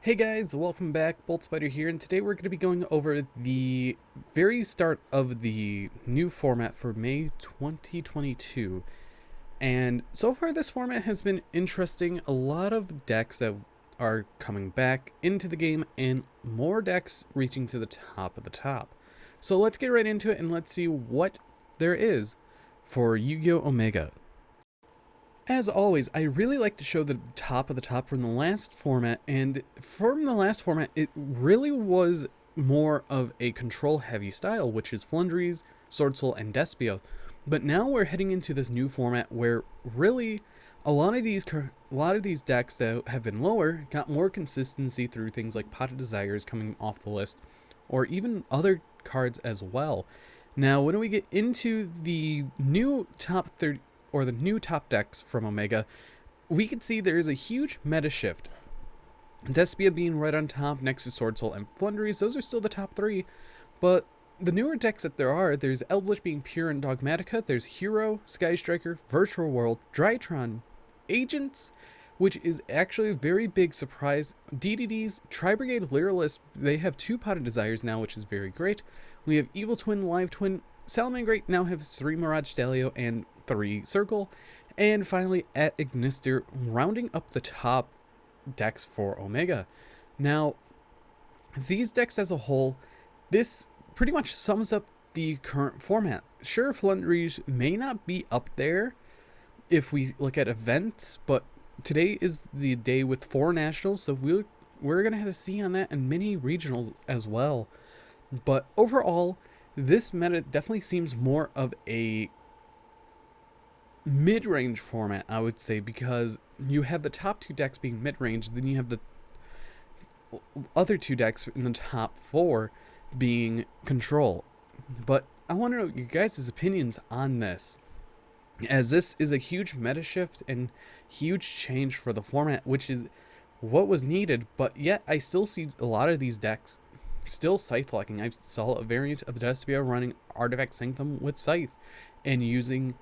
Hey guys, welcome back. Bolt Spider here, and today we're going to be going over the very start of the new format for May 2022. And so far this format has been interesting. A lot of decks that are coming back into the game and more decks reaching to the top of the top. So let's get right into it and let's see what there is for Yu-Gi-Oh! Omega. As always, I really like to show the top of the top from the last format, and from the last format, it really was more of a control-heavy style, which is Flundries, Sword Soul, and Despia. But now we're heading into this new format where really a lot of these decks that have been lower got more consistency through things like Pot of Desires coming off the list, or even other cards as well. Now, when we get into the new top 30 or the new top decks from Omega, we can see there is a huge meta shift. Despia being right on top next to Sword Soul and Flundries, those are still the top three, but the newer decks that there's Eldritch being pure and Dogmatica, there's Hero, Sky Striker, Virtual World, Drytron, Agents, which is actually a very big surprise, DDDs, Tri-Brigade, Lyralist, they have 2 Pot of Desires now, which is very great. We have Evil Twin, Live Twin, Salamangreat now have 3 Mirage Stalio and 3 Circle, and finally at Ignister, rounding up the top decks for Omega. Now, these decks as a whole, this pretty much sums up the current format. Sure, Flundries may not be up there if we look at events, but today is the day with 4 nationals, so we're gonna have to see on that and many regionals as well. But overall, this meta definitely seems more of a mid-range format, I would say, because you have the top 2 decks being mid-range, then you have the other 2 decks in the top 4 being control. But I want to know you guys' opinions on this, as this is a huge meta shift and huge change for the format, which is what was needed, but yet I still see a lot of these decks still Scythe locking. I saw a variant of Despia running Artifact Sanctum with Scythe and using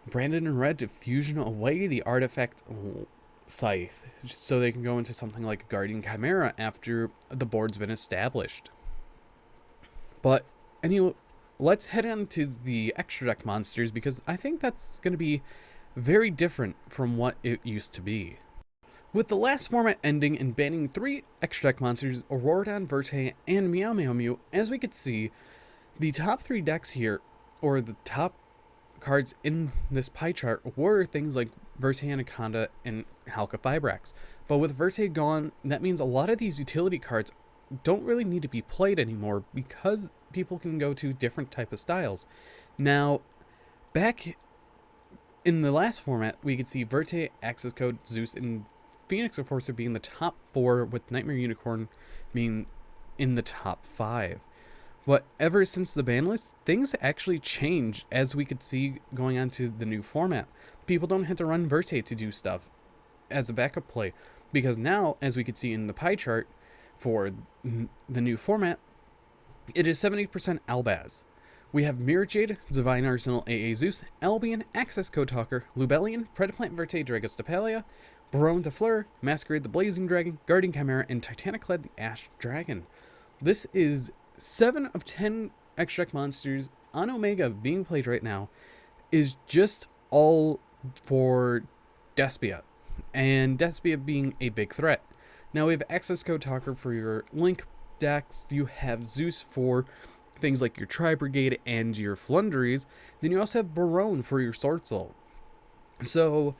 Brandon and Red to fusion away the Artifact Scythe so they can go into something like Guardian Chimera after the board's been established. But anyway, let's head on to the extra deck monsters, because I think that's going to be very different from what it used to be. With the last format ending and banning 3 extra deck monsters, Auroradon, Verte, and Meow Meow Mew, as we could see, the top 3 decks here, or the top cards in this pie chart, were things like Verte Anaconda and Halka Fibrax. But with Verte gone, that means a lot of these utility cards don't really need to be played anymore, because people can go to different type of styles. Now, back in the last format, we could see Verte, Access Code, Zeus, and Phoenix Enforcer being the top 4, with Nightmare Unicorn being in the top 5. But ever since the ban list, things actually changed, as we could see going on to the new format. People don't have to run Verte to do stuff as a backup play, because now, as we could see in the pie chart for the new format, it is 70% Albaz. We have Mirror Jade, Divine Arsenal, AA Zeus, Albion, Access Code Talker, Lubellion, Predaplant Verte, Dragostapalia, Baron de Fleur, Masquerade the Blazing Dragon, Guardian Chimera, and Titaniclad the Ash Dragon. This is 7 of 10 extra deck monsters on Omega being played right now is just all for Despia, and Despia being a big threat. Now we have Access Code Talker for your Link decks, you have Zeus for things like your Tri-Brigade and your Flundries, then you also have Baron for your Sword Soul. So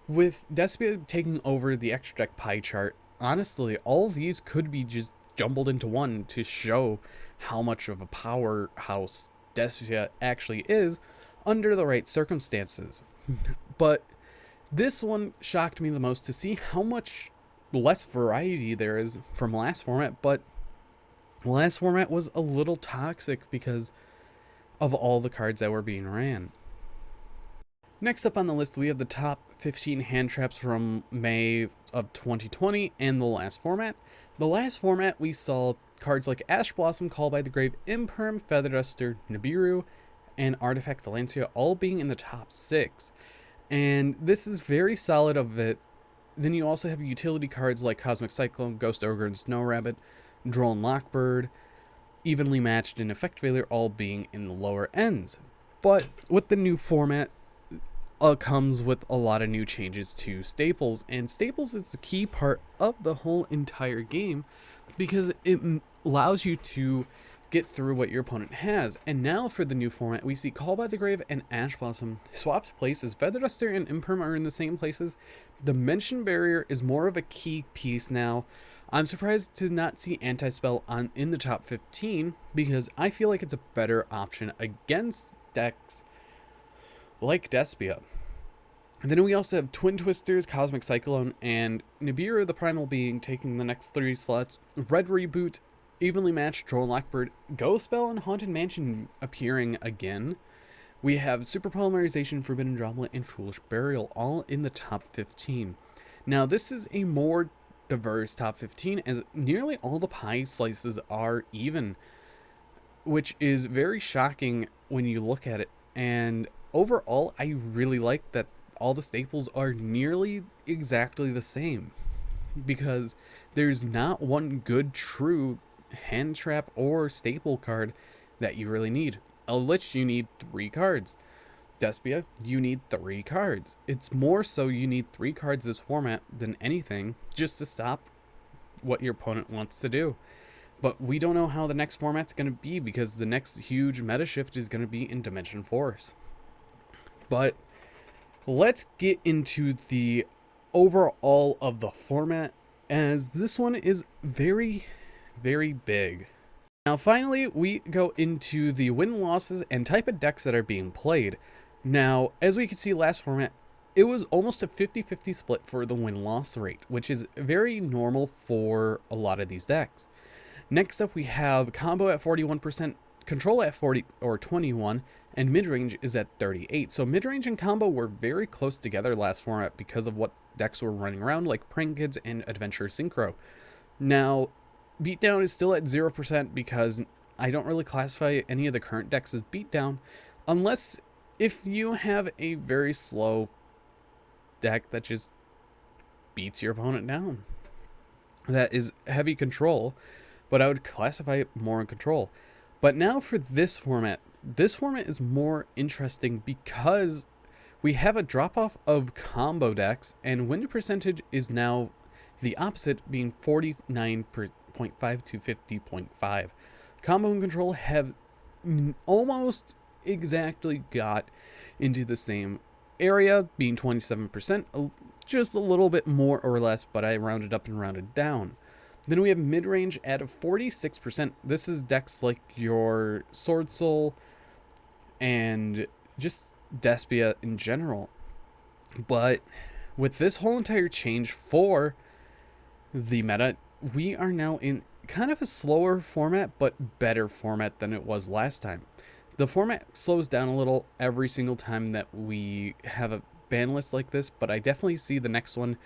with Despia taking over the extra deck pie chart, honestly, all of these could be just jumbled into one to show how much of a powerhouse Despia actually is under the right circumstances. But this one shocked me the most, to see how much less variety there is from last format, but last format was a little toxic because of all the cards that were being ran. Next up on the list, we have the top 15 hand traps from May of 2020 and the last format. The last format, we saw cards like Ash Blossom, Call by the Grave, Imperm, Feather Duster, Nibiru, and Artifact Delancia all being in the top 6. And this is very solid of it then you also have utility cards like Cosmic Cyclone, Ghost Ogre, and Snow Rabbit, Drone Lockbird, Evenly Matched, and Effect Failure all being in the lower ends. But with the new format, comes with a lot of new changes to staples, and staples is the key part of the whole entire game because it allows you to get through what your opponent has. And now for the new format, we see Call by the Grave and Ash Blossom swaps places. Feather Duster and Imperm are in the same places. Dimension Barrier is more of a key piece now. I'm surprised to not see Anti-Spell in the top 15 because I feel like it's a better option against decks like Despia. And then we also have Twin Twisters, Cosmic Cyclone, and Nibiru the Primal Being taking the next 3 slots. Red Reboot, Evenly Matched, Drone Lockbird, Ghost Spell, and Haunted Mansion appearing again. We have Super Polymerization, Forbidden Droplet, and Foolish Burial all in the top 15. Now this is a more diverse top 15 as nearly all the pie slices are even, which is very shocking when you look at it. And overall, I really like that all the staples are nearly exactly the same because there's not one good true hand trap or staple card that you really need. A Lich, you need 3 cards. Despia, you need 3 cards. It's more so you need 3 cards this format than anything just to stop what your opponent wants to do. But we don't know how the next format's going to be because the next huge meta shift is going to be in Dimension Force. But let's get into the overall of the format, as this one is very, very big. Now finally, we go into the win-losses and type of decks that are being played. Now, as we can see last format, it was almost a 50-50 split for the win-loss rate, which is very normal for a lot of these decks. Next up, we have combo at 41%, control at 40 or 21, and mid-range is at 38. So mid-range and combo were very close together last format because of what decks were running around, like Prank Kids and Adventure Synchro. Now, beatdown is still at 0% because I don't really classify any of the current decks as beatdown, unless if you have a very slow deck that just beats your opponent down. That is heavy control, but I would classify it more in control. But now for this format is more interesting because we have a drop-off of combo decks, and win percentage is now the opposite, being 49.5 to 50.5. Combo and control have almost exactly got into the same area, being 27%, just a little bit more or less, but I rounded up and rounded down. Then we have mid-range at 46%. This is decks like your Sword Soul and just Despia in general. But with this whole entire change for the meta, we are now in kind of a slower format, but better format than it was last time. The format slows down a little every single time that we have a ban list like this, but I definitely see the next one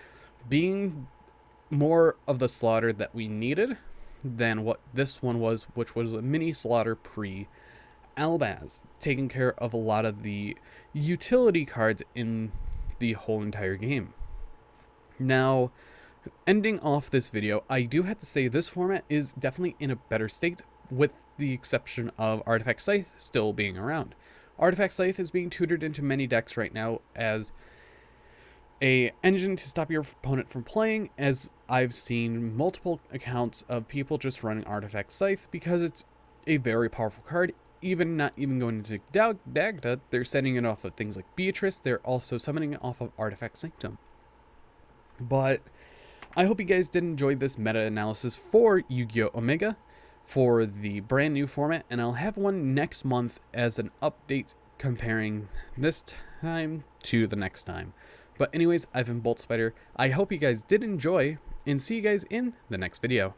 being more of the slaughter that we needed than what this one was, which was a mini slaughter pre-Albaz, taking care of a lot of the utility cards in the whole entire game. Now, ending off this video, I do have to say this format is definitely in a better state, with the exception of Artifact Scythe still being around. Artifact Scythe is being tutored into many decks right now as a engine to stop your opponent from playing, as I've seen multiple accounts of people just running Artifact Scythe because it's a very powerful card. Even not even going into Dagda, they're setting it off of things like Beatrice. They're also summoning it off of Artifact Sanctum. But I hope you guys did enjoy this meta analysis for Yu-Gi-Oh! Omega for the brand new format, and I'll have one next month as an update comparing this time to the next time. But anyways, I've been Bolt Spider. I hope you guys did enjoy, and see you guys in the next video.